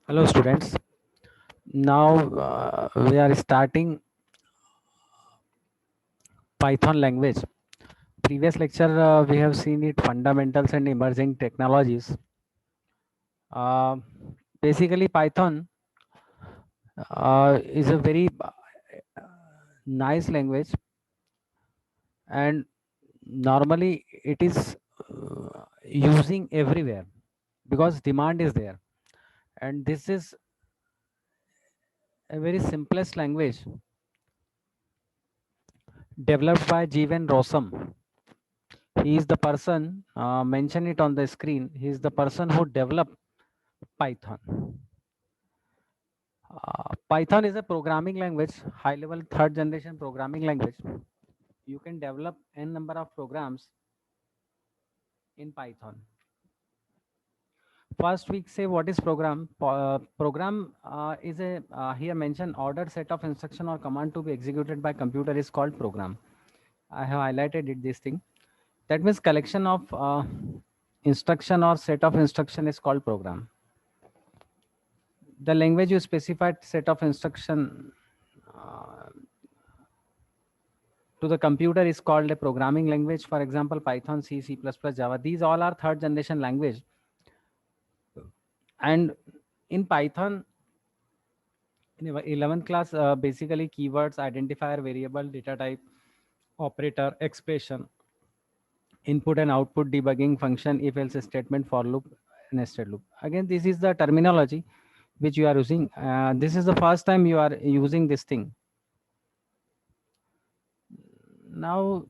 Hello, students. Now we are starting Python language. Previous lecture we have seen it fundamentals and emerging technologies. Uh, Basically, Python is a very nice language, and normally it is using everywhere because demand is there. And this is a very simplest language developed by Jeevan Rossum. He is the person, mention it on the screen, he is the person who developed Python. Python is a programming language, high level third generation programming language. You can develop n number of programs in Python. First, we say what is program. Program is a here mentioned ordered set of instruction or command to be executed by computer is called program. I have highlighted it this thing. That means collection of instruction or set of instruction is called program. The language you specified set of instruction to the computer is called a programming language. For example, Python, C, C++, Java. These all are third generation language. And in Python, in 11th class, basically keywords, identifier, variable, data type, operator, expression, input and output, debugging function, if else statement, for loop, nested loop. Again, this is the terminology which you are using. This is the first time you are using this thing. Now,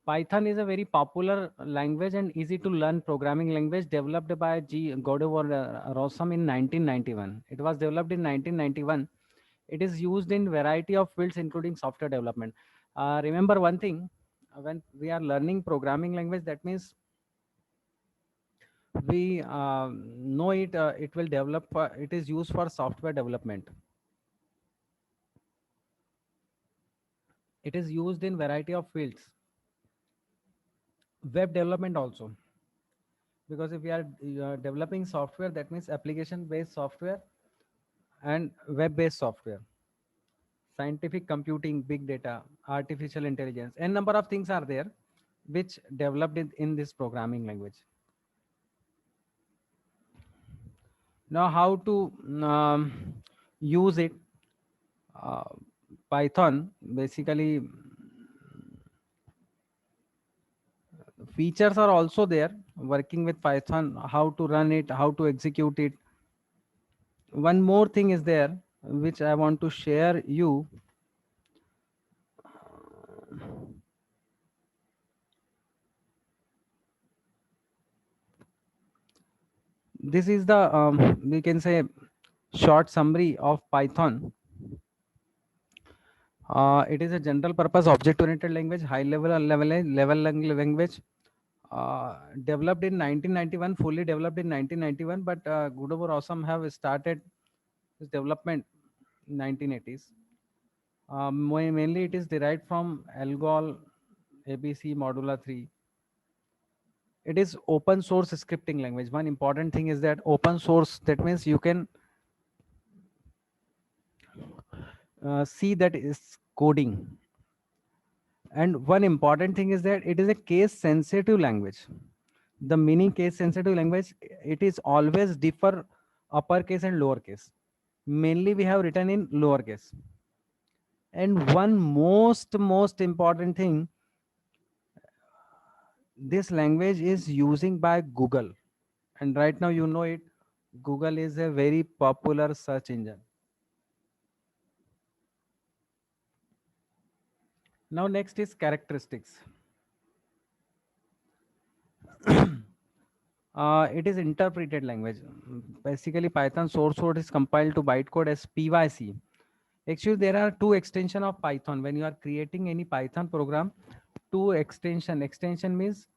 Python is a very popular language and easy to learn programming language developed by G. Godot Rossum in 1991. It was developed in 1991. It is used in variety of fields including software development. Remember one thing, when we are learning programming language, that means we know it, it will develop, it is used for software development. It is used in variety of fields. Web development also, because if we are developing software, that means application based software and web based software, scientific computing, big data, artificial intelligence, and number of things are there which developed in this programming language. Now how to use it. uh, Python basically, features are also there working with Python, how to run it, how to execute it. One more thing is there which I want to share you. This is the we can say short summary of Python. It is a general purpose object oriented language, high level language, developed in 1991, fully developed in 1991, but Godot Awesome have started its development in 1980s. Mainly it is derived from Algol ABC Modula 3. It is open source scripting language. One important thing is that open source, that means you can see that is coding. And one important thing is that it is a case sensitive language. The meaning case sensitive language, it is always differ uppercase and lowercase. Mainly we have written in lowercase. And one most important thing, this language is using by Google. And right now you know it, Google is a very popular search engine. Now next is characteristics. It is interpreted language. Basically, Python source code is compiled to bytecode as PYC. Actually, there are two extension of Python. When you are creating any Python program, two extension. Extension means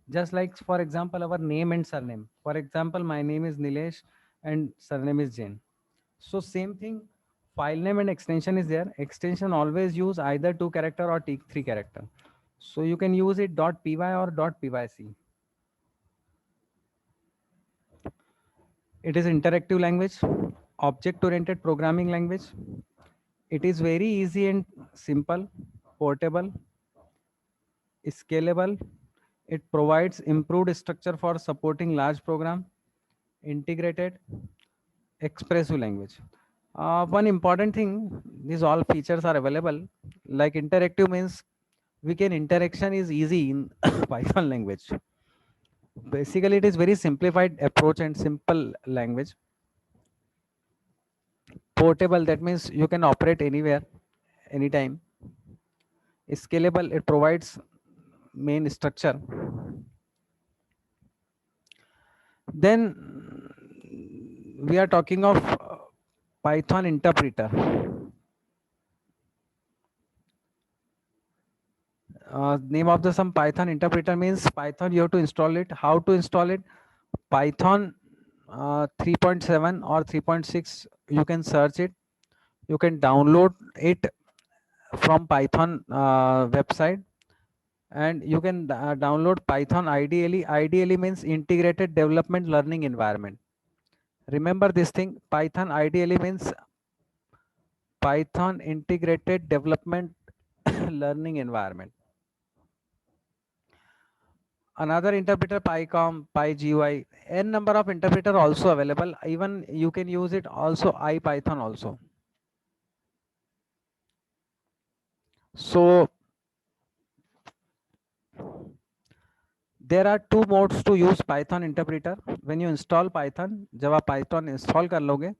just like, for example, our name and surname. For example, my name is Nilesh and surname is Jain. So same thing, file name and extension is there. Extension always use either 2 character or three character. So you can use it .py or .pyc. It is interactive language, object oriented programming language. It is very easy and simple, portable, scalable. It provides improved structure for supporting large program, integrated, expressive language. One important thing, these all features are available. Like interactive means we can interaction is easy in Python language. Basically, it is very simplified approach and simple language. Portable, that means you can operate anywhere, anytime. Scalable, it provides main structure. Then we are talking of Python interpreter. Name of the some Python interpreter means Python you have to install it. How to install it? Python 3.7 or 3.6, you can search it. You can download it from Python website, and you can download Python IDLE. IDLE means Integrated Development Learning Environment. Remember this thing, Python IDLE means Python Integrated Development Learning Environment. Another interpreter, PyCom, PyGUI, n number of interpreter also available. Even you can use it also IPython also. So there are two modes to use Python interpreter. When you install Python, जब आप Python install कर लोगे,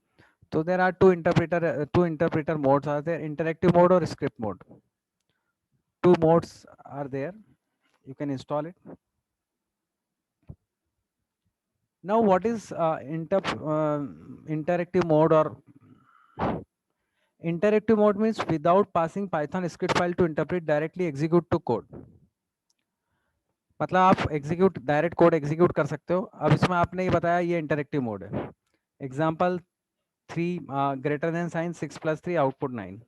तो there are two interpreter modes are there, interactive mode or script mode. Two modes are there. You can install it. Now, what is interactive mode or interactive mode means without passing Python script file to interpret, directly execute to code. मतलब आप execute direct code execute कर सकते हो. अब इसमें आपने ये बताया ये इंटरेक्टिव मोड है. Example 3 greater than sign 6 + 3 output 9.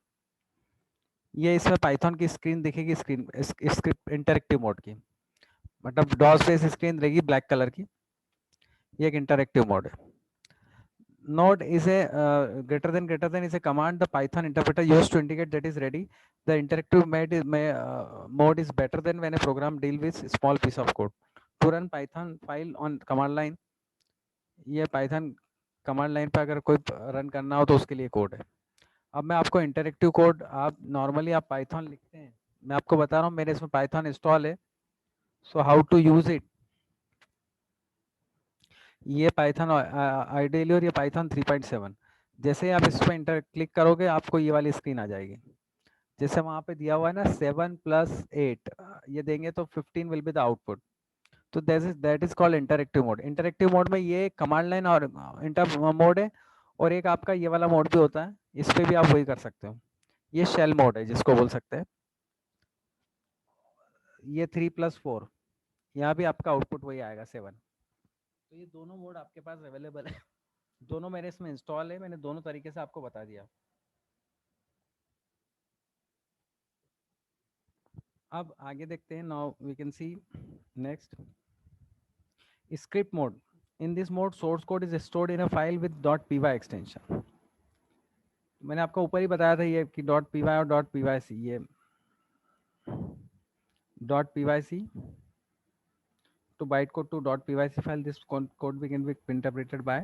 ये इसमें पाइथन की स्क्रीन दिखेगी, स्क्रीन स्क्रिप्ट इंटरेक्टिव मोड की, मतलब डॉस बेस स्क्रीन रहेगी ब्लैक कलर की. ये एक इंटरेक्टिव मोड है. Node is a greater than is a command the Python interpreter used to indicate that is ready. The interactive mode is better than when a program deal with small piece of code. To run Python file on command line, ये Python command line पे अगर कोई run करना हो तो उसके लिए code है. अब मैं आपको इंटरेक्टिव कोड, आप नॉर्मली आप पाइथन लिखते हैं, मैं आपको बता रहा हूँ मेरे इसमें पाइथन इंस्टॉल है. So how to use it. ये पाइथन आइडियली और ये पाइथन 3.7. जैसे आप इस पर इंटर क्लिक करोगे आपको ये वाली स्क्रीन आ जाएगी. जैसे वहां पे दिया हुआ है ना 7 + 8, ये देंगे तो 15 विल बी द आउटपुट. तो that is called interactive mode. Interactive mode में ये कमांड लाइन और इंटर मोड है, और एक आपका ये वाला मोड भी होता है, इस पे भी आप वही कर सकते हो. ये शेल मोड है जिसको बोल सकते हैं. ये 3+4, यहाँ भी आपका आउटपुट वही आएगा 7. तो ये दोनों मोड आपके पास अवेलेबल है. दोनों मेरे इसमें इंस्टॉल है, मैंने दोनों तरीके से आपको बता दिया. अब आगे देखते हैं. Now we can see next script mode. In this mode source code is stored in a file with .py extension. मैंने आपको ऊपर ही बताया था ये कि .py और .pyc, ये .pyc to bytecode to .pyc file. This code can be interpreted by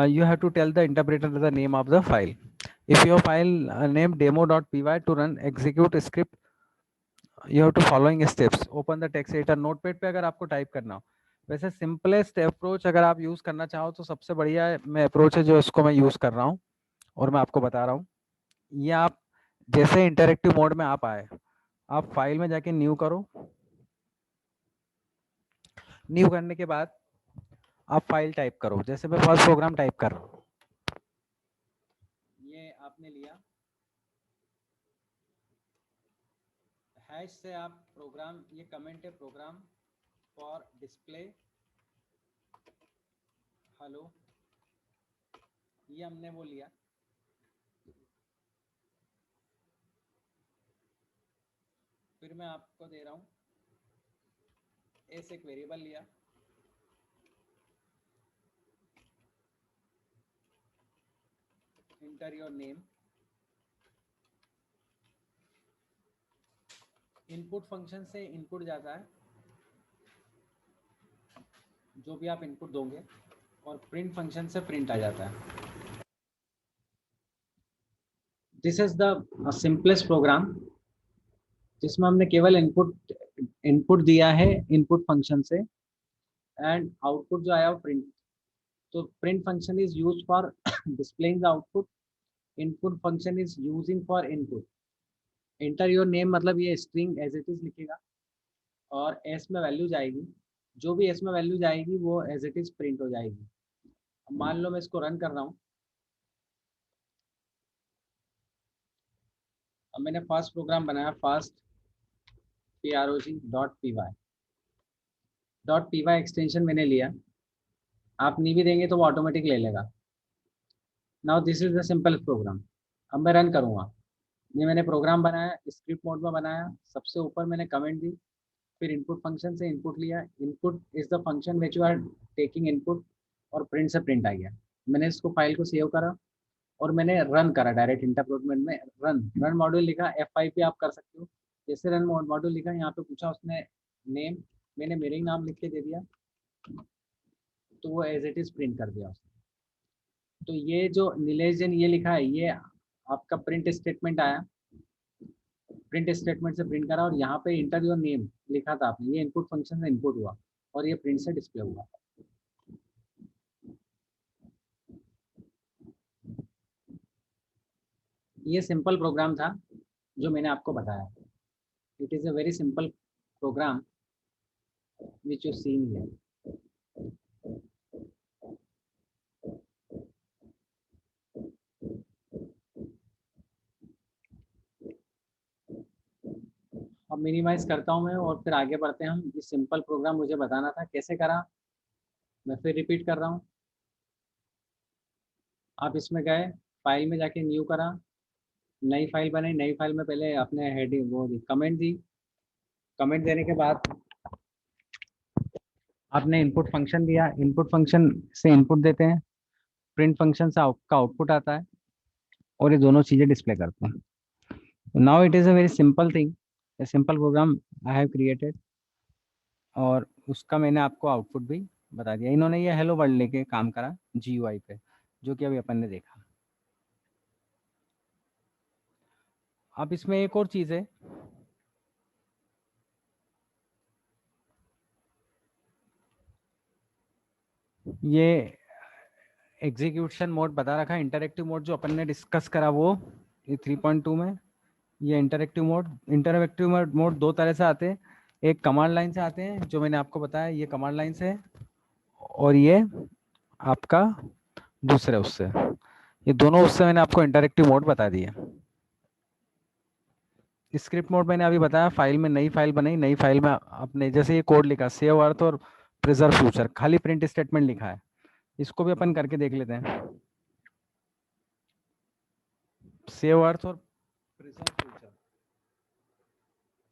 you have to tell the interpreter the name of the file. If your file name demo.py to run execute script, you have to following steps. Open the text editor. Notepad पे अगर आपको type करना हो, वैसे simplest approach अगर आप use करना चाहो तो सबसे बढ़िया मैं अप्रोच है जो इसको मैं यूज कर रहा हूँ और मैं आपको बता रहा हूँ. ये आप जैसे इंटरेक्टिव मोड में आप आए, आप फाइल में जाके न्यू करो. न्यू करने के बाद आप फाइल टाइप करो. जैसे मैं फर्स्ट प्रोग्राम टाइप कर रहा हूँ, ये आपने लिया हैश से आप प्रोग्राम, ये कमेंट है प्रोग्राम फॉर डिस्प्ले हेलो, ये हमने वो लिया. फिर मैं आपको दे रहा हूँ एस एक वेरिएबल लिया, enter your name, input function से इनपुट जाता है जो भी आप इनपुट दोगे, और प्रिंट फंक्शन से प्रिंट आ जाता है। This is the simplest program जिसमें हमने केवल इनपुट इनपुट दिया है इनपुट फंक्शन से, एंड आउटपुट जो आया वो प्रिंट। तो print function is use for displaying the output, input function is using for input. Enter your name मतलब ये स्ट्रिंग एज इट इज लिखेगा, और एस में वैल्यू जाएगी, जो भी एस में वैल्यू जाएगी वो एज इट इज प्रिंट हो जाएगी। अब मान लो मैं इसको रन कर रहा हूँ। अब मैंने फर्स्ट प्रोग्राम बनाया, first prog.py, dot P Y extension मैंने लिया। आप नहीं भी देंगे तो वो ऑटोमेटिक ले लेगा। Now this is the simple program. अब मैं रन करूँगा। ये मैंने प्रोग्राम बनाया, स्क्रिप्ट मोड में बनाया, सबसे ऊपर मैंने कमेंट दी, फिर इनपुट फंक्शन से इनपुट लिया, input is the function which you are taking input, और प्रिंट से प्रिंट आ गया। मैंने इसको फाइल को सेव करा और मैंने रन करा डायरेक्ट इंटरप्रेटमेंट में। रन रन मॉड्यूल लिखा, F5 पे आप कर सकते हो। जैसे रन मॉड्यूल लिखा, यहाँ पे पूछा उसने नेम, मैंने मेरे ही नाम लिख के दे दिया, तो वो एज इट इज प्रिंट कर दिया उसने। तो ये जो नीलेश जैन ये लिखा है, ये आपका प्रिंट स्टेटमेंट आया, प्रिंट स्टेटमेंट से प्रिंट करा, और यहाँ पे इंटर योर नेम लिखा था आपने, ये इनपुट फंक्शन से इनपुट हुआ और ये प्रिंट से डिस्प्ले हुआ। ये सिंपल प्रोग्राम था जो मैंने आपको बताया। It is a very simple program which you seen here. अब मिनिमाइज करता हूँ मैं और फिर आगे बढ़ते हैं हम। ये सिंपल प्रोग्राम मुझे बताना था कैसे करा, मैं फिर रिपीट कर रहा हूँ। आप इसमें गए, फाइल में जाके न्यू करा, नई फाइल बनाई, नई फाइल में पहले अपने हेडिंग वो दी, कमेंट दी। कमेंट देने के बाद आपने इनपुट फंक्शन दिया, इनपुट फंक्शन से इनपुट देते हैं, प्रिंट फंक्शन से आपका आउटपुट आता है, और ये दोनों चीज़ें डिस्प्ले करते हैं। Now it is a very simple thing, a simple program I have created, और उसका मैंने आपको आउटपुट भी बता दिया। इन्होंने ये हेलो वर्ल्ड लेके काम करा GUI पे, जो कि अभी अपन ने देखा। अब इसमें एक और चीज़ है, ये एग्जीक्यूशन मोड बता रखा है, इंटरेक्टिव मोड जो अपन ने डिस्कस करा वो ये 3.2 में। ये इंटरेक्टिव मोड दो तरह से आते हैं, एक कमांड लाइन से आते हैं जो मैंने आपको बताया, ये कमांड लाइन से, और ये आपका दूसरे उससे। ये दोनों उससे मैंने आपको इंटरेक्टिव मोड बता दिया। स्क्रिप्ट मोड मैंने अभी बताया, फाइल में नई फाइल बनाई, नई फाइल में आपने जैसे ये कोड लिखा, सेव अर्थ और प्रिजर्व फ्यूचर, खाली प्रिंट स्टेटमेंट लिखा है, इसको भी अपन करके देख लेते हैं। सेव अर्थ और प्रिजर्व फ्यूचर,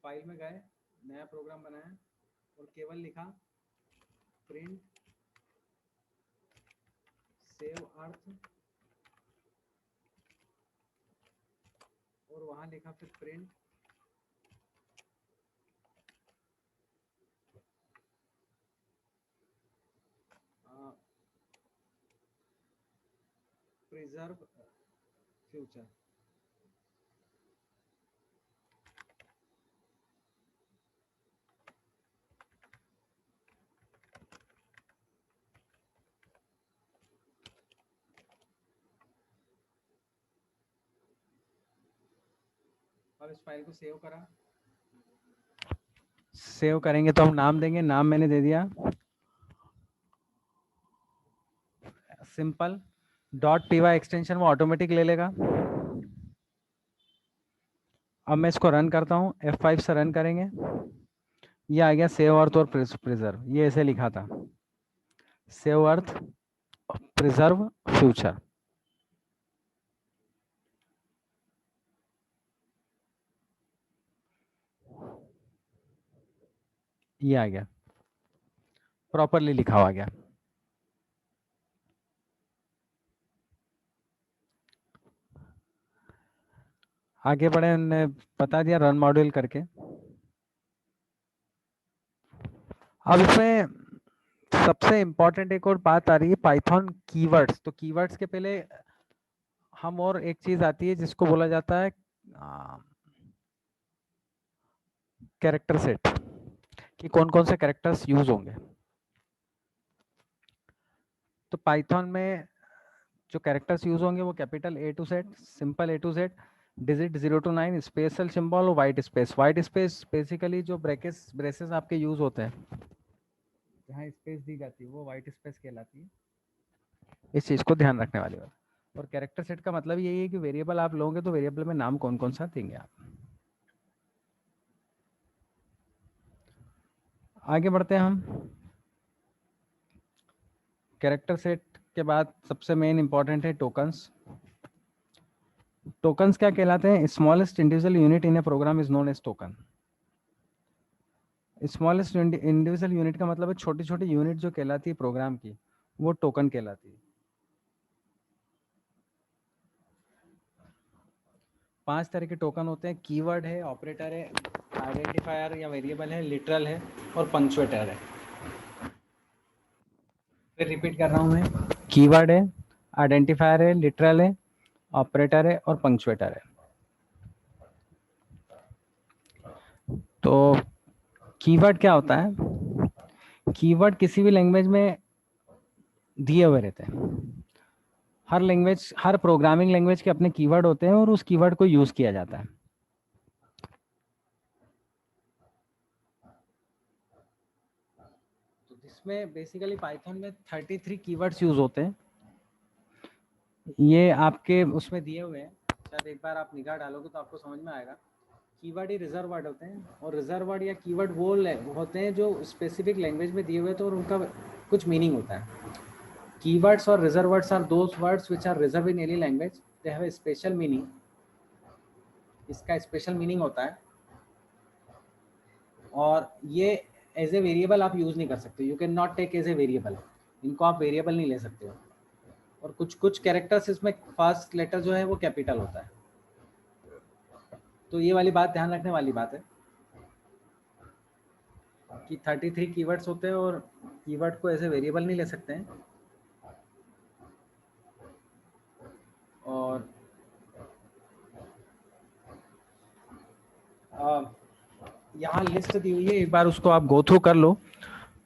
फाइल में गए, नया प्रोग्राम बनाया और केवल लिखा प्रिंट सेव अर्थ, और वहां लिखा फिर प्रिंट प्रिजर्व फ्यूचर। अब इस फाइल को सेव करा, सेव करेंगे तो हम नाम देंगे, नाम मैंने दे दिया सिंपल। .py एक्सटेंशन वो ऑटोमेटिक ले लेगा। अब मैं इसको रन करता हूँ, F5 से रन करेंगे, ये आ गया सेव अर्थ और प्रिजर्व, ये ऐसे लिखा था, सेव अर्थ प्रिजर्व फ्यूचर, ये आ गया। प्रॉपरली लिखा हुआ गया। आगे बढ़े, उन्होंने बता दिया रन मॉड्यूल करके। अब इसमें सबसे इम्पोर्टेंट एक और बात आ रही है, पाइथन कीवर्ड्स। तो कीवर्ड्स के पहले हम और एक चीज आती है जिसको बोला जाता है कैरेक्टर सेट, कि कौन कौन से कैरेक्टर्स यूज होंगे। तो पाइथन में जो कैरेक्टर्स यूज होंगे वो capital A to Z, simple A to Z, digit 0 to 9, special symbol और white space. White space basically जो ब्रैकेट्स ब्रेसेस आपके यूज होते हैं, जहाँ स्पेस दी जाती है वो वाइट स्पेस कहलाती है। इस चीज को ध्यान रखने वाली बात। और कैरेक्टर सेट का मतलब यही है कि वेरिएबल आप लोगे तो वेरिएबल में नाम कौन कौन सा देंगे आप। आगे बढ़ते हैं हम। कैरेक्टर सेट के बाद सबसे मेन इंपॉर्टेंट है टोकन्स। टोकन्स क्या कहलाते हैं? Smallest individual unit in a program is known as token. Smallest individual unit का मतलब है छोटी छोटी यूनिट जो कहलाती है प्रोग्राम की, वो टोकन कहलाती है। 5 तरह के टोकन होते हैं। कीवर्ड है, ऑपरेटर है, आइडेंटिफायर या वेरिएबल है, लिटरल है और पंक्चुएटर है। फिर रिपीट कर रहा हूं मैं, कीवर्ड है, आइडेंटिफायर है, लिटरल है, ऑपरेटर है और पंक्चुएटर है। तो कीवर्ड क्या होता है? कीवर्ड किसी भी लैंग्वेज में दिए हुए रहते हैं। हर लैंग्वेज, हर प्रोग्रामिंग लैंग्वेज के अपने कीवर्ड होते हैं और उस कीवर्ड को यूज किया जाता है। तो इसमें बेसिकली पाइथन में 33 कीवर्ड्स यूज होते हैं। ये आपके उसमें दिए हुए हैं, शायद एक बार आप निगाह डालोगे तो आपको समझ में आएगा। कीवर्ड ही रिजर्व वर्ड होते हैं, और रिजर्व वर्ड या कीवर्ड वो होते हैं जो स्पेसिफिक लैंग्वेज में दिए हुए थे और उनका कुछ मीनिंग होता है। कीवर्ड्स और reserve words are those words which are reserve in any language, they have a special meaning. इसका स्पेशल मीनिंग होता है, और ये एज ए वेरिएबल आप यूज नहीं कर सकते। You can not take as a variable, इनको आप वेरिएबल नहीं ले सकते हो। और कुछ कुछ कैरेक्टर्स इसमें फर्स्ट लेटर जो है वो कैपिटल होता है। तो ये वाली बात ध्यान रखने वाली बात है कि 33 कीवर्ड्स होते हैं और कीवर्ड को ऐसे वेरिएबल नहीं ले सकते हैं। और यहाँ लिस्ट दी हुई है, एक बार उसको आप गो थ्रू कर लो।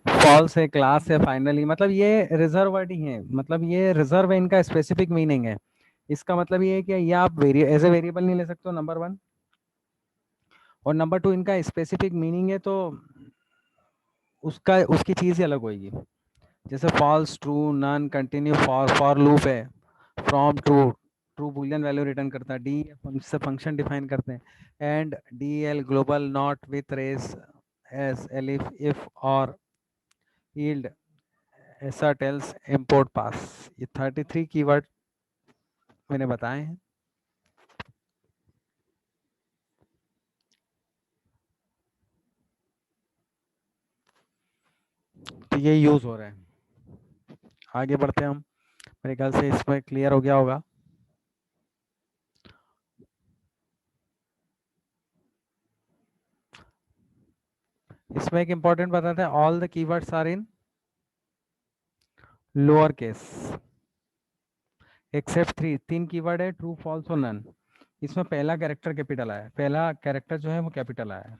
फॉल्स है, क्लास है, फाइनली, मतलब ये रिजर्व वर्ड ही है, मतलब ये रिजर्व है, इनका स्पेसिफिक मीनिंग है। इसका मतलब ये है कि ये आप एज ए वेरिएबल नहीं ले सकते हो, नंबर 1। और नंबर 2, इनका स्पेसिफिक मीनिंग है तो उसका उसकी चीज ही अलग होगी। जैसे false, true, none, continue, for loop है, from, true, true boolean value return करता है, डी से फंक्शन डिफाइन करते हैं, and, del, global, not, with, raise, as, elif, if, or, yield, ऐसा, टेल्स, इम्पोर्ट, पास। ये 33 कीवर्ड मैंने बताए हैं। तो ये यूज हो रहा है। आगे बढ़ते हैं हम। मेरे ख्याल से इसमें क्लियर हो गया होगा। इसमें एक इंपॉर्टेंट बताते हैं, all the keywords are in lower case except 3 keyword है, ट्रू, फॉल्स और नन। इसमें पहला कैरेक्टर कैपिटल आया है, पहला कैरेक्टर जो है वो कैपिटल आया है।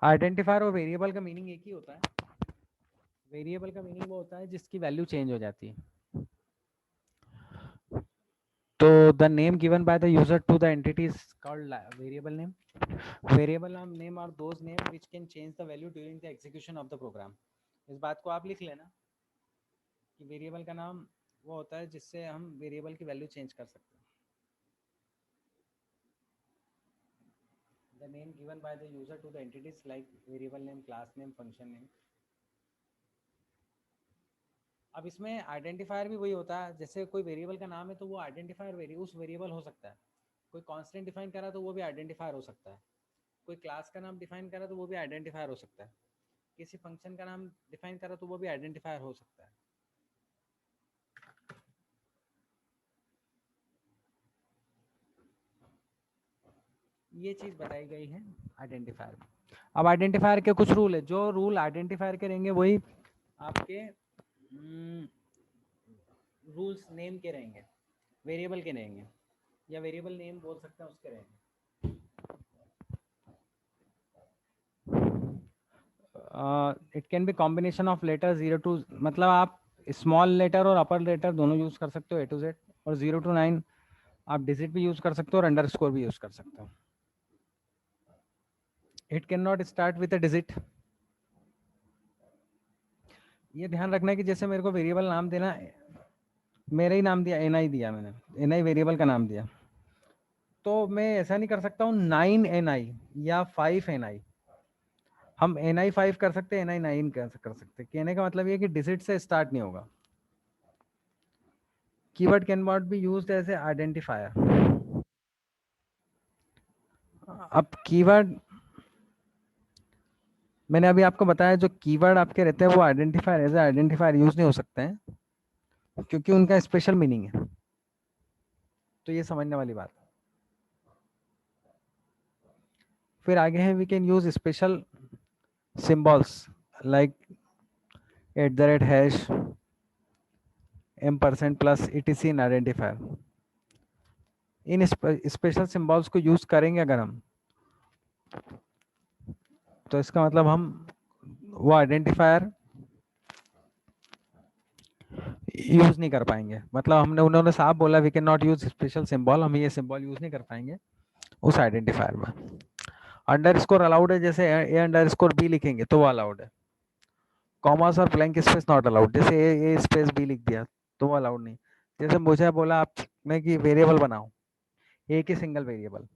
आइडेंटिफायर और वेरिएबल का मीनिंग एक ही होता है। वेरिएबल का मीनिंग वो होता है जिसकी वैल्यू चेंज हो जाती है। तो the name given by the user to the entity is called variable name. Variable name are those name which can change the value during the execution of the program. इस बात को आप लिख लेना कि वेरिएबल का नाम वो होता है जिससे हम वेरिएबल की वैल्यू चेंज कर सकते हैं। The name given by the user to the entities like variable name, class name, function name. अब इसमें आइडेंटिफायर भी वही होता है, जैसे कोई वेरिएबल का नाम है तो वो आइडेंटिफायर उस वेरिएबल हो सकता है। कोई कांस्टेंट डिफाइन करा तो वो भी आइडेंटिफायर हो सकता है। कोई क्लास का नाम डिफाइन करा तो वो भी आइडेंटिफायर हो सकता है, किसी फंक्शन का नाम डिफाइन करा तो वो भी आइडेंटिफायर हो सकता है। ये चीज बताई गई है आइडेंटिफायर। अब आइडेंटिफायर के कुछ रूल है, जो रूल आइडेंटिफायर के रहेंगे वही आपके रूल्स नेम के रहेंगे, वेरिएबल के रहेंगे, या वेरिएबल नेम बोल सकते हैं उसके रहेंगे। It can be combination of letter 0 to, मतलब आप स्मॉल लेटर और अपर लेटर दोनों यूज कर सकते हो A to Z, और 0 to 9 आप डिजिट भी यूज कर सकते हो और अंडरस्कोर भी यूज कर सकते हो। It can not start with a digit. ये ध्यान रखना है कि जैसे मेरे को वेरिएबल नाम देना, मेरा ही नाम दिया NI दिया मैंने, NI वेरिएबल का नाम दिया, तो मैं ऐसा नहीं कर सकता हूँ 9NI या 5NI। हम NI 5 कर सकते हैं, NI 9 कर सकते हैं। कहने का मतलब ये कि डिजिट से स्टार्ट नहीं होगा। Keyword can not be used as a identifier. अब कीवर्ड मैंने अभी आपको बताया, जो कीवर्ड आपके रहते हैं वो identifier as a identifier use नहीं हो सकते हैं, क्योंकि उनका स्पेशल मीनिंग है। तो ये समझने वाली बात। फिर आगे है, we can use special symbols like @ M% plus etc in identifier. इन स्पेशल सिंबल्स को यूज करेंगे अगर हम, तो इसका मतलब हम वो आइडेंटिफायर यूज नहीं कर पाएंगे। मतलब हमने उन्होंने साफ बोला we can not use special symbol, हम ये सिंबल यूज नहीं कर पाएंगे उस आइडेंटिफायर में। अंडरस्कोर अलाउड है, जैसे A_B लिखेंगे तो वो अलाउड है। कॉमास और ब्लैंक स्पेस नॉट अलाउड, जैसे A स्पेस B लिख दिया तो वो अलाउड नहीं। जैसे मुझे बोला आपने कि वेरिएबल बनाओ, एक ही सिंगल वेरिएबल,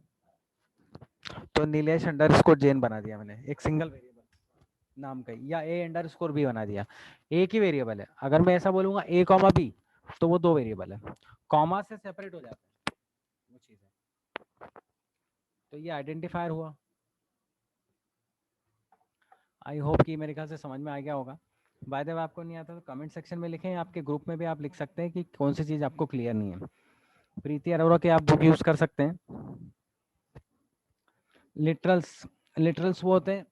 तो नीलेश अंडरस्कोर जैन बना दिया मैंने, एक सिंगल वेरिएबल नाम का, या A_B बना दिया, एक ही वेरिएबल है। अगर मैं ऐसा बोलूंगा A, B, तो वो दो वेरिएबल है, कॉमा से सेपरेट हो जाता है वो चीज है। तो ये आइडेंटिफायर हुआ। आई होप कि मेरे ख्याल से समझ में आ गया होगा। बाय द वे आपको नहीं आता तो कमेंट सेक्शन में लिखें, आपके ग्रुप में भी आप लिख सकते हैं कि कौन सी चीज़ आपको क्लियर नहीं है। प्रीति अरोरा के आप बुक यूज़ कर सकते हैं। लिटरल्स, लिटरल्स वो होते हैं,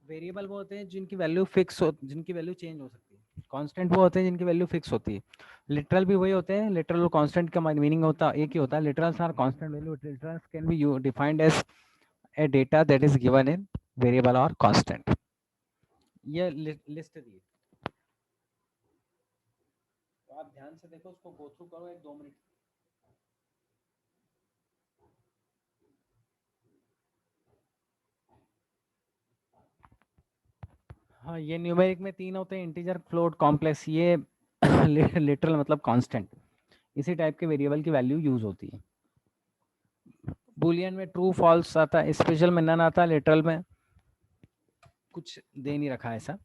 वेरिएबल वो होते हैं जिनकी वैल्यू फिक्स हो, जिनकी वैल्यू चेंज हो सकती है। कांस्टेंट वो होते हैं जिनकी वैल्यू फिक्स होती है। लिटरल भी वही होते हैं, लिटरल और कांस्टेंट का मीनिंग होता है एक ही होता है। Literals are constant value, literals can be defined as a data that is given in variable और कांस्टेंट। ये लिस्ट दी, तो आप ध्यान से देखो, उसको गो थ्रू करो 1-2 मिनट। हाँ, ये न्यूमेरिक में 3 होते हैं, इंटीजर, फ्लोट, कॉम्प्लेक्स। ये लिटरल मतलब कांस्टेंट, इसी टाइप के वेरिएबल की वैल्यू यूज होती है। बुलियन में ट्रू फॉल्स आता है, स्पेशल में नन आता है, लिटरल में कुछ दे नहीं रखा ऐसा।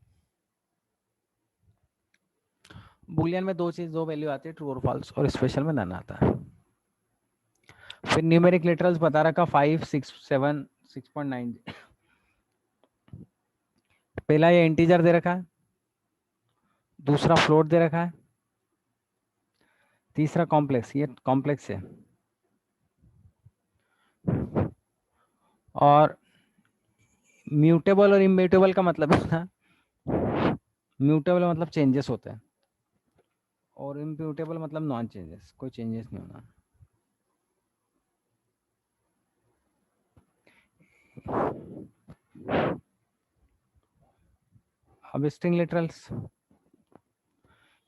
बुलियन में दो वैल्यू आती है, ट्रू और फॉल्स, और स्पेशल में नन आता है। फिर न्यूमेरिक लिटरल्स बता रखा 5, 6, 7, 6.9। पहला ये इंटीजर दे रखा है, दूसरा फ्लोट दे रखा है, तीसरा कॉम्प्लेक्स, ये कॉम्प्लेक्स है। और म्यूटेबल और इम्यूटेबल का मतलब है ना, म्यूटेबल मतलब चेंजेस होते हैं, और इम्यूटेबल मतलब नॉन चेंजेस, कोई चेंजेस नहीं होना। अब स्ट्रिंग लिटरल्स,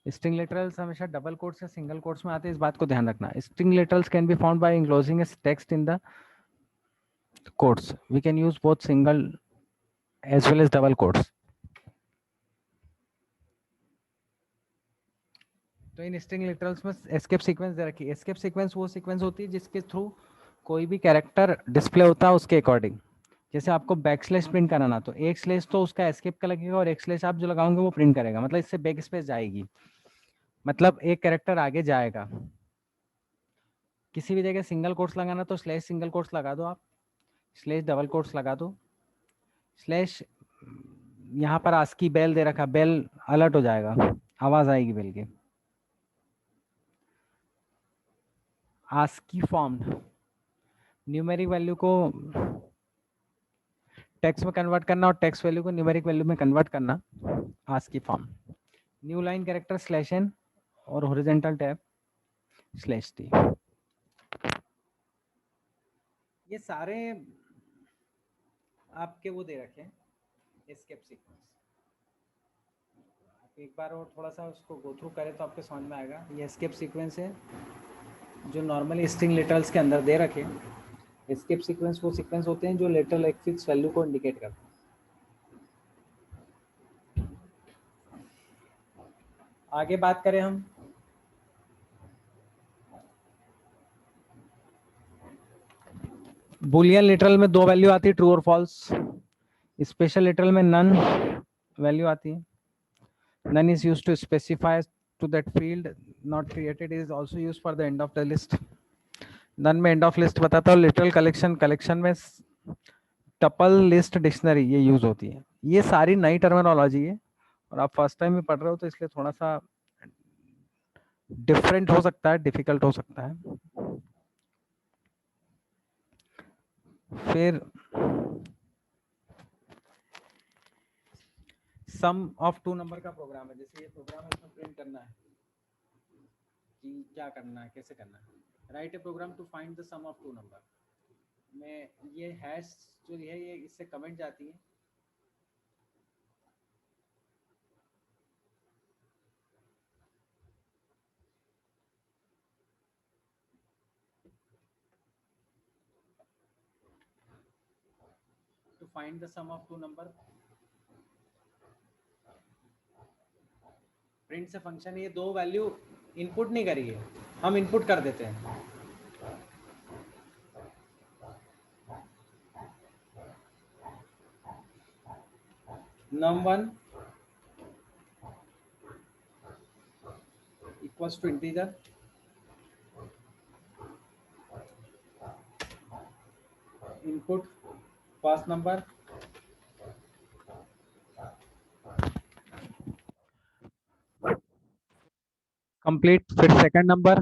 स्ट्रिंग लिटरल्स हमेशा डबल कोट्स या सिंगल कोट्स में आते हैं, इस बात को ध्यान रखना। String literals can be found by enclosing a text in the quotes. We can use both single as well as double quotes. तो इन स्ट्रिंग लिटरल्स में एस्केप सीक्वेंस दे रखी है। एस्केप सीक्वेंस वो सीक्वेंस होती है जिसके थ्रू कोई भी कैरेक्टर डिस्प्ले होता है उसके अकॉर्डिंग। जैसे आपको बैक स्लैश प्रिंट कराना, तो एक स्लैश तो उसका एस्केप का लगेगा, और एक स्लैश आप जो लगाओगे वो प्रिंट करेगा, मतलब इससे बैक स्पेस जाएगी, मतलब एक कैरेक्टर आगे जाएगा। किसी भी जगह सिंगल कोट्स लगाना तो स्लैश सिंगल कोट्स लगा दो आप, स्लैश डबल कोट्स लगा दो, स्लैश यहाँ पर आस्की बेल दे रखा, बेल अलर्ट हो जाएगा, आवाज आएगी बेल की। आस्की फॉर्म न्यूमेरिक वैल्यू को टेक्स्ट में कन्वर्ट करना और टेक्स्ट वैल्यू को न्यूमेरिक वैल्यू में कन्वर्ट करना, ASCII form. New line character slash N और हॉरिजॉन्टल टैब स्लैश टी। ये सारे आपके वो दे रखे हैं एस्केप सीक्वेंस। एक बार और थोड़ा सा उसको गो थ्रू करें तो आपको समझ में आएगा। ये एस्केप सीक्वेंस है जो नॉर्मली स्ट्रिंग लिटरल्स के अंदर दे रखे। एस्केप सीक्वेंस वो सीक्वेंस होते हैं जो लिटरल एक फिक्स वैल्यू को इंडिकेट करते हैं। आगे बात करें हम, बुलियन लिटरल में दो वैल्यू आती है, ट्रू और फॉल्स। स्पेशल लिटरल में नन वैल्यू आती है। None is used to specify to that field not created, is also used for the end of the list. None में एंड ऑफ लिस्ट बताता हूँ। लिटरल कलेक्शन में tuple list dictionary ये use होती है। ये सारी नई टर्मिनोलॉजी है और आप फर्स्ट टाइम भी पढ़ रहे हो तो इसलिए थोड़ा सा डिफरेंट हो सकता है, डिफिकल्ट हो सकता है। फिर सम ऑफ टू नंबर का प्रोग्राम है। जैसे ये प्रोग्राम इसमें प्रिंट करना है कि क्या करना है, कैसे करना है। Write a program to find the sum of two number में ये हैश जो है ये इससे कमेंट जाती है। To find the sum of two number, print से फंक्शन ये दो वैल्यू इनपुट नहीं करिए, हम इनपुट कर देते हैं। num1 equals to integer input first number complete, फिर second number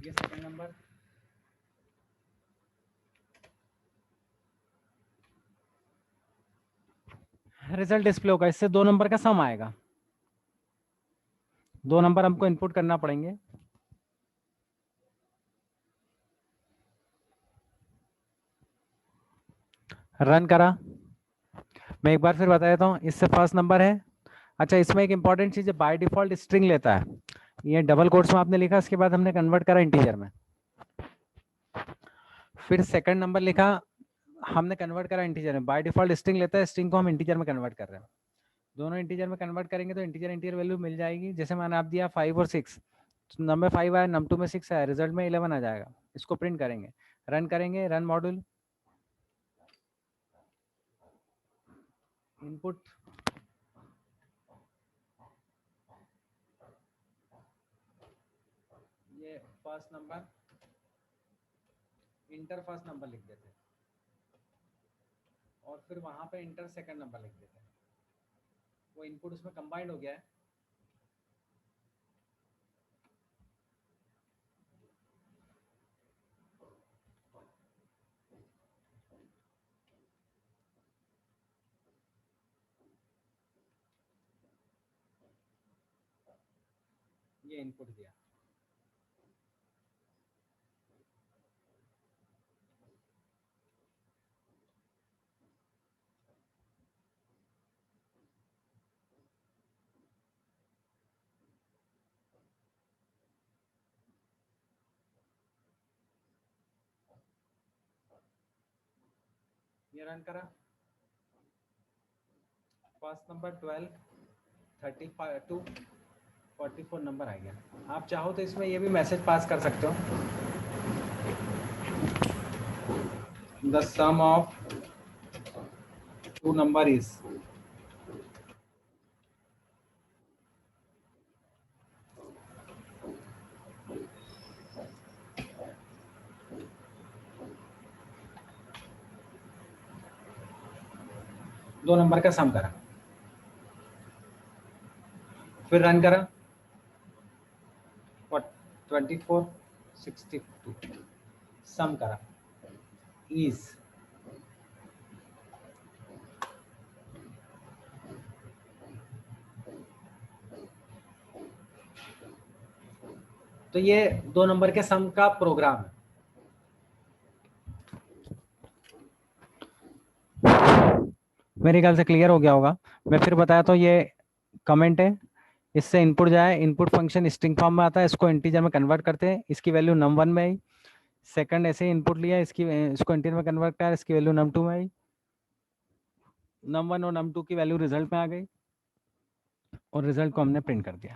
ये सेकंड नंबर, रिजल्ट डिस्प्ले होगा। इससे दो नंबर का सम आएगा। दो नंबर हमको इनपुट करना पड़ेंगे। रन करा, मैं एक बार फिर बता देता हूँ। इससे फर्स्ट नंबर है। अच्छा, इसमें एक इंपॉर्टेंट चीज है, बाय डिफॉल्ट स्ट्रिंग लेता है। ये डबल कोट्स में आपने लिखा, इसके बाद हमने कन्वर्ट करा इंटीजर में। फिर सेकंड नंबर लिखा, हमने कन्वर्ट करा इंटीजर में। बाय डिफॉल्ट स्ट्रिंग लेता है, स्ट्रिंग को हम इंटीजर में कन्वर्ट कर रहे हैं। दोनों इंटीजर में कन्वर्ट करेंगे तो इंटीजर वैल्यू मिल जाएगी। जैसे मैंने आप दिया 5 और 6, नम में 5 आया, num2 में 6 आया, रिजल्ट में 11 आ जाएगा। इसको प्रिंट करेंगे, रन करेंगे, रन मॉड्यूल इनपुट ये first number, inter first number लिख देते हैं और फिर वहां पे इंटर सेकंड नंबर लिख देते हैं। वो इनपुट उसमें कंबाइंड हो गया है। ये इनपुट दिया, ये रन करा। फर्स्ट नंबर 12, 32, 44 नंबर आ गया। आप चाहो तो इसमें ये भी मैसेज पास कर सकते हो, the sum of 2 number is दो नंबर का सम करा, फिर रन करा, 24 62 सम करा इज तो ये 2 नंबर के सम का प्रोग्राम है। मेरे ख्याल से क्लियर हो गया होगा। मैं फिर बताया तो ये कमेंट है, इससे इनपुट जाए, इनपुट फंक्शन स्ट्रिंग फॉर्म में आता है, इसको इंटीजर में कन्वर्ट करते हैं, इसकी वैल्यू num1 में आई। सेकंड ऐसे इनपुट लिया, इसको इंटीजर में कन्वर्ट किया, इसकी वैल्यू num2 में आई। num1 और num2 की वैल्यू रिजल्ट में आ गई और रिजल्ट को हमने प्रिंट कर दिया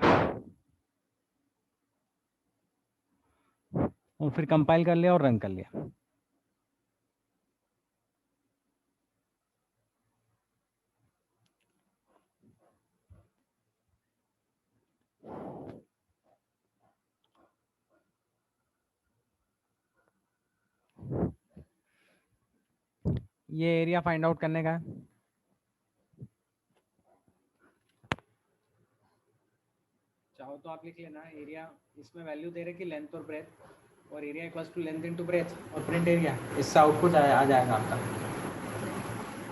और फिर कंपाइल कर लिया और रन कर लिया। ये एरिया फाइंड आउट करने का है। चाहो तो आप लिख लेना एरिया, इसमें वैल्यू दे रहे कि लेंथ और ब्रेथ, और area equals to length into breadth और प्रिंट एरिया, इससे आउटपुट आ जाएगा आपका,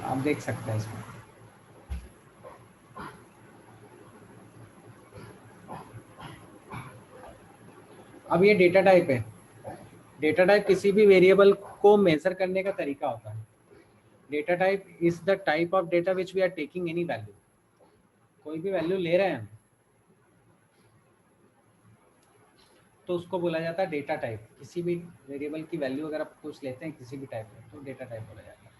आप देख सकते हैं इसमें। अब ये डेटा टाइप है। डेटा टाइप किसी भी वेरिएबल को मेजर करने का तरीका होता है। Data type is the type of data which we are taking any value. कोई भी वैल्यू ले रहे हैं तो उसको बोला जाता है डेटा टाइप। किसी भी वेरिएबल की वैल्यू अगर आप कुछ लेते हैं किसी भी टाइप में तो डेटा टाइप बोला जाता है।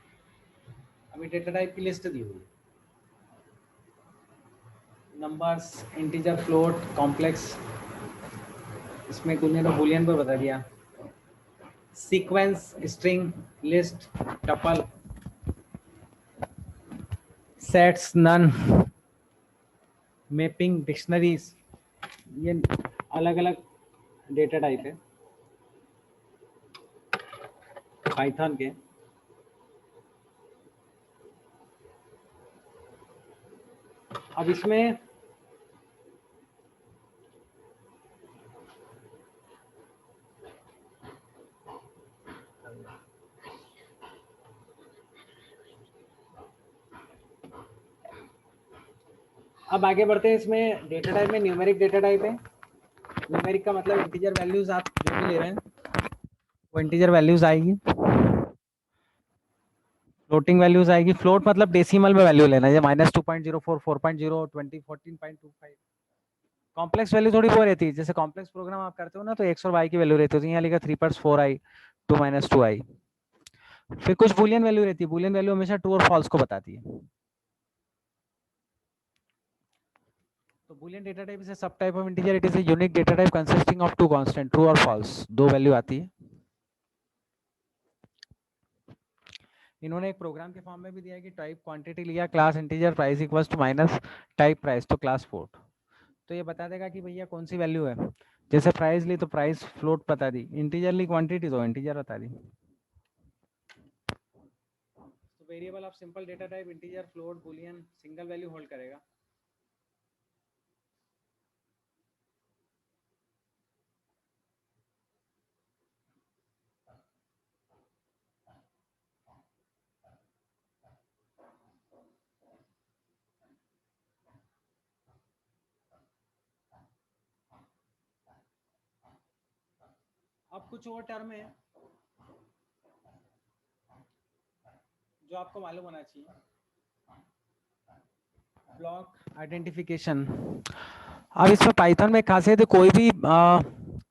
अभी डेटा टाइप की लिस्ट दी हुई है, नंबर्स, इंटीजर, फ्लोट, कॉम्प्लेक्स, इसमें कुछ ने तो बूलियन पर बता दिया, sequence, string, list, tuple, sets, none, mapping, dictionaries, ये अलग अलग डेटा टाइप है पाइथन के। अब इसमें अब आगे बढ़ते हैं। इसमें डेटा टाइप में न्यूमेरिक डेटा टाइप है। न्यूमेरिक का मतलब इंटीजर वैल्यूज आप जो भी ले रहे हैं वो इंटीजर वैल्यूज आएगी। फ्लोटिंग वैल्यूज आएगी। फ्लोट मतलब डेसिमल में वैल्यू लेना है, -2.04, 4.0, 20, 14.25। कॉम्प्लेक्स वैल्यू थोड़ी वो रहती है, जैसे कॉम्प्लेक्स प्रोग्राम आप करते हो ना तो एक्स और वाई की वैल्यू रहती है, तो यहाँ लिखा 3+4i 2 - 2i। फिर कुछ बूलियन वैल्यू रहती है, बूलियन वैल्यू हमेशा ट्रू और फॉल्स को बताती है। तो boolean data type is a sub type of integer, it is a unique data type consisting of two constant, true और फॉल्स, दो वैल्यू आती है। इन्होंने एक प्रोग्राम के फॉर्म में भी दिया है कि टाइप क्वांटिटी लिया, class integer, price equals to minus type price, तो क्लास फ्लोट। तो ये बता देगा कि भैया कौन सी वैल्यू है। जैसे प्राइस ली तो प्राइस फ्लोट बता दी, इंटीजर ली क्वांटिटी तो इंटीजर बता दी। तो variable of simple data type integer, float, Boolean, single value hold करेगा। अब कुछ और टर्म है जो आपको मालूम होना चाहिए। Block identification. अब इसमें पाइथन में खासियत है, कोई भी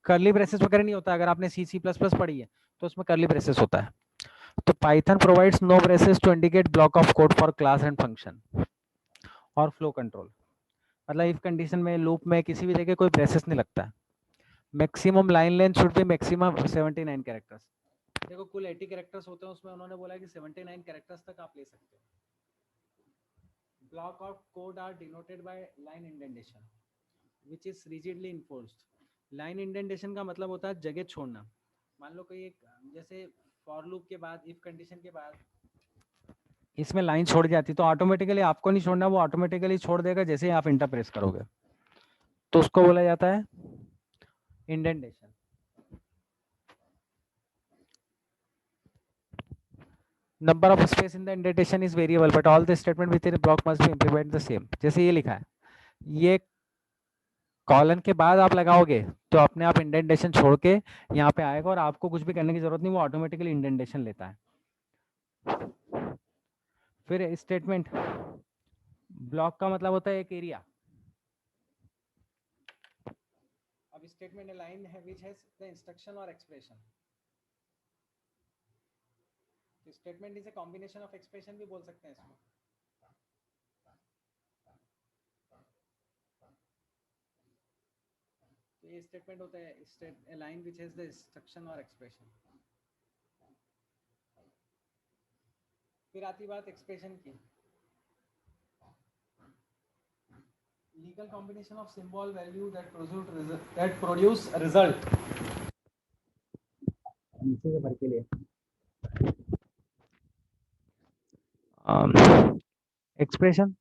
कर्ली ब्रेसेस वगैरह नहीं होता। अगर आपने C++ पढ़ी है तो उसमें कर्ली ब्रेसेस होता है। तो Python provides no braces to indicate block of code for class and function और फ्लो कंट्रोल। मतलब इफ कंडीशन में, लूप में, किसी भी जगह कोई ब्रेसेस नहीं लगता। Maximum line length should be maximum 79 characters. देखो कुल 80 कैरेक्टर्स होते हैं, उसमें उन्होंने बोला कि 79 कैरेक्टर्स तक आप ले सकते हो। block of code are denoted by line indentation which is rigidly enforced. Line indentation का मतलब होता है जगह छोड़ना. मान लो कोई एक जैसे फॉर लूप के बाद इफ कंडीशन के बाद इसमें लाइन छोड़ जाती तो ऑटोमेटिकली आपको नहीं छोड़ना, वो ऑटोमेटिकली छोड़ देगा जैसे ही आप इंटर प्रेस करोगे. तो उसको बोला जाता है indentation. Number of space in the indentation is variable but all the statement with in block must be implement the same. जैसे ये लिखा है, ये कॉलन के बाद आप लगाओगे तो अपने आप इंडेंटेशन छोड़ के यहाँ पे आएगा और आपको कुछ भी करने की जरूरत नहीं, वो ऑटोमेटिकली इंडेंटेशन लेता है. फिर स्टेटमेंट ब्लॉक का मतलब होता है एक एरिया. अब स्टेटमेंट लाइन है व्हिच हैज द इंस्ट्रक्शन और expression. Statement is a combination of expression भी बोल सकते हैं इसको. तो ये स्टेटमेंट होता है line which has the instruction और एक्सप्रेशन. फिर आती बात एक्सप्रेशन की. Legal combination of symbol value that produce result. नीचे से भर के लिए expression,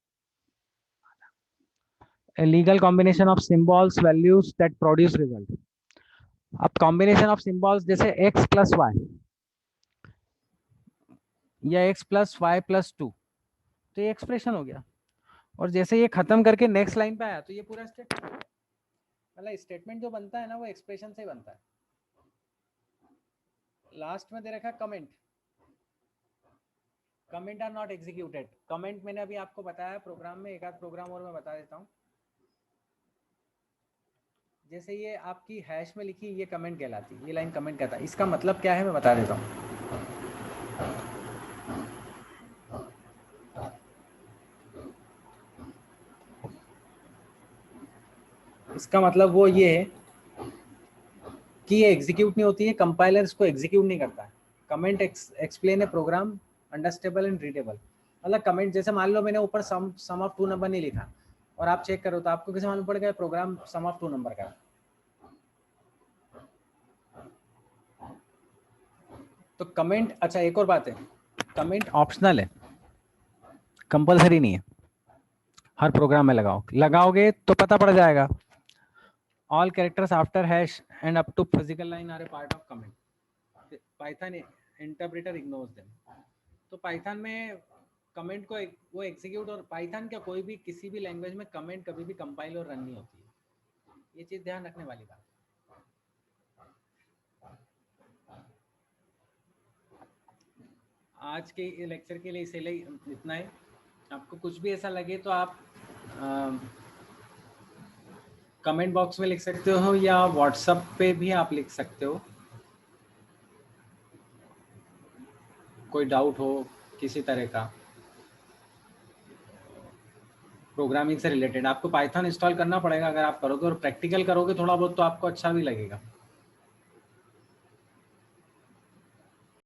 a legal combination of symbols values that produce result. अब combination of symbols जैसे x plus y या x plus y plus 2 तो ये एक्सप्रेशन हो गया. और जैसे ये खत्म करके नेक्स्ट लाइन पे आया तो ये पूरा स्टेटमेंट, मतलब स्टेटमेंट जो बनता है ना वो एक्सप्रेशन से ही बनता है. लास्ट में दे रखा है comment. Comment are not executed. Comment मैंने अभी आपको बताया प्रोग्राम में, एक आध प्रोग्राम और मैं बता देता हूँ. जैसे ये आपकी हैश में लिखी ये कमेंट कहलाती है, ये लाइन कमेंट कहता है. इसका मतलब क्या है मैं बता देता हूँ. इसका मतलब वो ये है कि ये एग्जीक्यूट नहीं होती है, कंपाइलर इसको एग्जीक्यूट नहीं करता है. Comment explain a program understandable and readable. मतलब कमेंट जैसे मान लो मैंने ऊपर सम ऑफ 2 नंबर नहीं लिखा और आप चेक करो तो आपको कैसे मालूम पड़ गया प्रोग्राम सम ऑफ 2 नंबर का. तो कमेंट, अच्छा एक और बात है, कमेंट ऑप्शनल है, कंपलसरी नहीं है. हर प्रोग्राम में लगाओगे तो पता पड़ जाएगा. All characters after hash and up to physical line are a part of comment. Python interpreter ignores them. तो पाइथन में कमेंट को वो एग्जीक्यूट, और पाइथन का कोई भी किसी भी लैंग्वेज में कमेंट कभी भी कंपाइल और रन नहीं होती है. ये चीज ध्यान रखने वाली बात. आज के लेक्चर के लिए इसलिए इतना है. आपको कुछ भी ऐसा लगे तो आप कमेंट बॉक्स में लिख सकते हो या व्हाट्सएप पे भी आप लिख सकते हो. कोई डाउट हो किसी तरह का प्रोग्रामिंग से रिलेटेड, आपको पाइथन इंस्टॉल करना पड़ेगा. अगर आप करोगे और प्रैक्टिकल करोगे थोड़ा बहुत तो आपको अच्छा भी लगेगा.